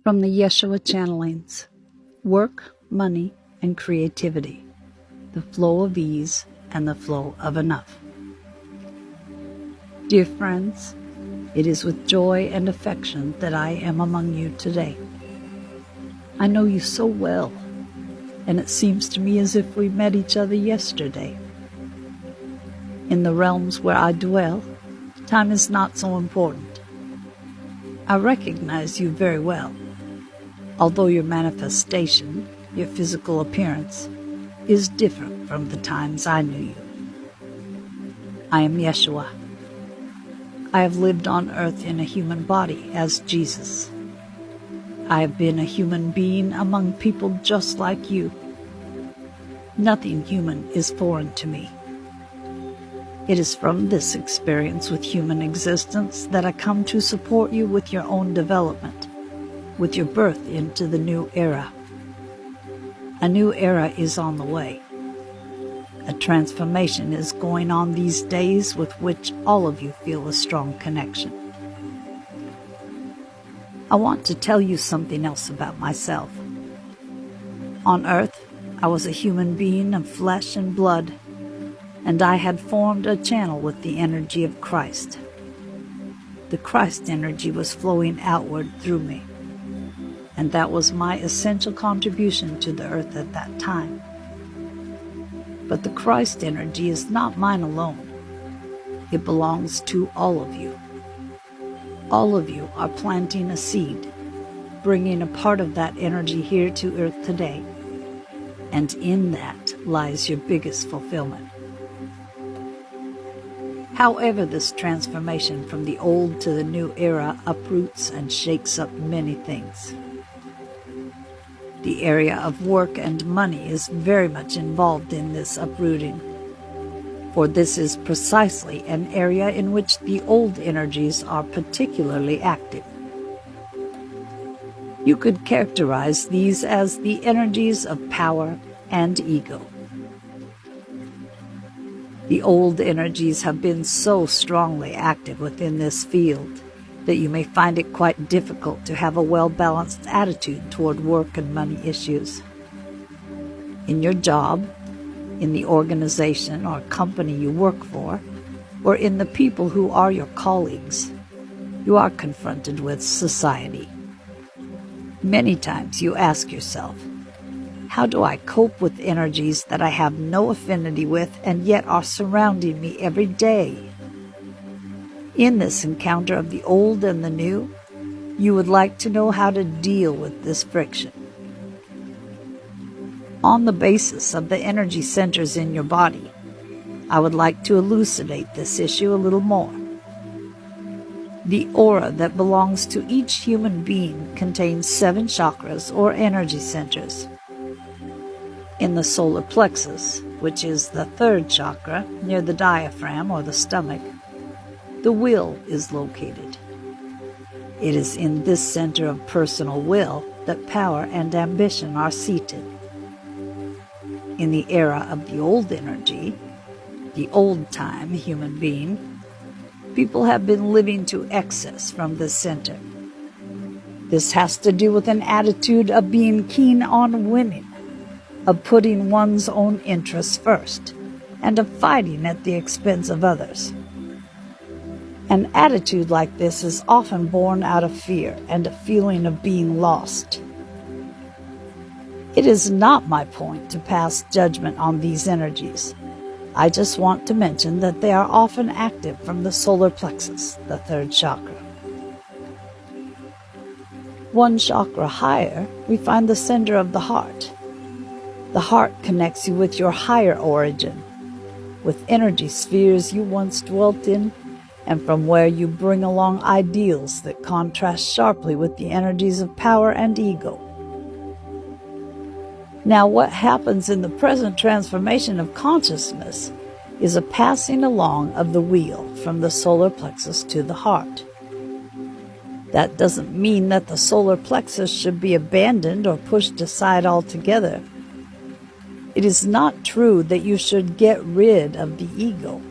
From the Yeshua Channelings, Work, Money, and Creativity, the Flow of Ease and the Flow of Enough. Dear friends, it is with joy and affection that I am among you today. I know you so well, and it seems to me as if we met each other yesterday. In the realms where I dwell, time is not so important. I recognize you very well, although your manifestation, your physical appearance, is different from the times I knew you. I am Yeshua. I have lived on earth in a human body as Jesus. I have been a human being among people just like you. Nothing human is foreign to me. It is from this experience with human existence that I come to support you with your own development, with your birth into the new era. A new era is on the way. A transformation is going on these days with which all of you feel a strong connection. I want to tell you something else about myself. On earth, I was a human being of flesh and blood, and I had formed a channel with the energy of Christ. The Christ energy was flowing outward through me, and that was my essential contribution to the earth at that time. But the Christ energy is not mine alone. It belongs to all of you. All of you are planting a seed, bringing a part of that energy here to earth today, and in that lies your biggest fulfillment. However, this transformation from the old to the new era uproots and shakes up many things. The area of work and money is very much involved in this uprooting, for this is precisely an area in which the old energies are particularly active. You could characterize these as the energies of power and ego. The old energies have been so strongly active within this field that you may find it quite difficult to have a well-balanced attitude toward work and money issues. In your job, in the organization or company you work for, or in the people who are your colleagues, you are confronted with society. Many times you ask yourself, how do I cope with energies that I have no affinity with and yet are surrounding me every day? In this encounter of the old and the new, you would like to know how to deal with this friction. On the basis of the energy centers in your body, I would like to elucidate this issue a little more. The aura that belongs to each human being contains 7 chakras or energy centers. In the solar plexus, which is the 3rd chakra near the diaphragm or the stomach, the will is located. It is in this center of personal will that power and ambition are seated. In the era of the old energy, the old-time human being, people have been living to excess from this center. This has to do with an attitude of being keen on winning, of putting one's own interests first, and of fighting at the expense of others. An attitude like this is often born out of fear and a feeling of being lost. It is not my point to pass judgment on these energies. I just want to mention that they are often active from the solar plexus, the 3rd chakra. 1 chakra higher, we find the center of the heart. The heart connects you with your higher origin, with energy spheres you once dwelt in, and from where you bring along ideals that contrast sharply with the energies of power and ego. Now, what happens in the present transformation of consciousness is a passing along of the wheel from the solar plexus to the heart. That doesn't mean that the solar plexus should be abandoned or pushed aside altogether. It is not true that you should get rid of the ego.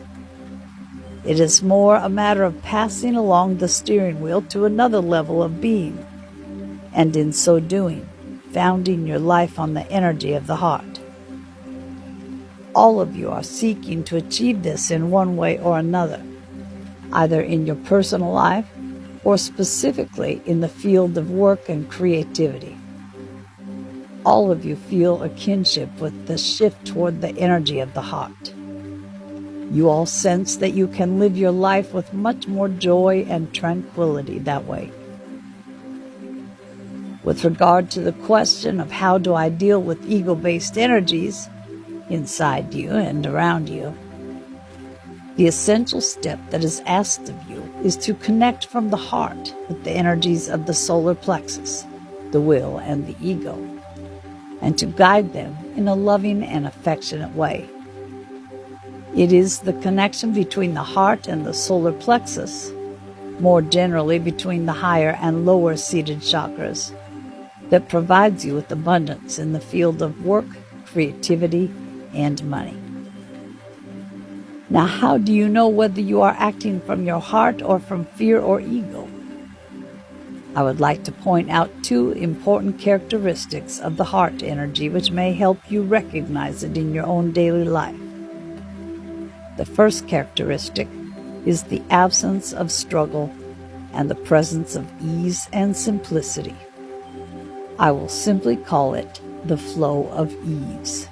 It is more a matter of passing along the steering wheel to another level of being, and in so doing, founding your life on the energy of the heart. All of you are seeking to achieve this in one way or another, either in your personal life or specifically in the field of work and creativity. All of you feel a kinship with the shift toward the energy of the heart. You all sense that you can live your life with much more joy and tranquility that way. With regard to the question of how do I deal with ego-based energies inside you and around you, the essential step that is asked of you is to connect from the heart with the energies of the solar plexus, the will, and the ego, and to guide them in a loving and affectionate way. It is the connection between the heart and the solar plexus, more generally between the higher and lower seated chakras, that provides you with abundance in the field of work, creativity, and money. Now, how do you know whether you are acting from your heart or from fear or ego? I would like to point out two important characteristics of the heart energy which may help you recognize it in your own daily life. The first characteristic is the absence of struggle and the presence of ease and simplicity. I will simply call it the flow of ease.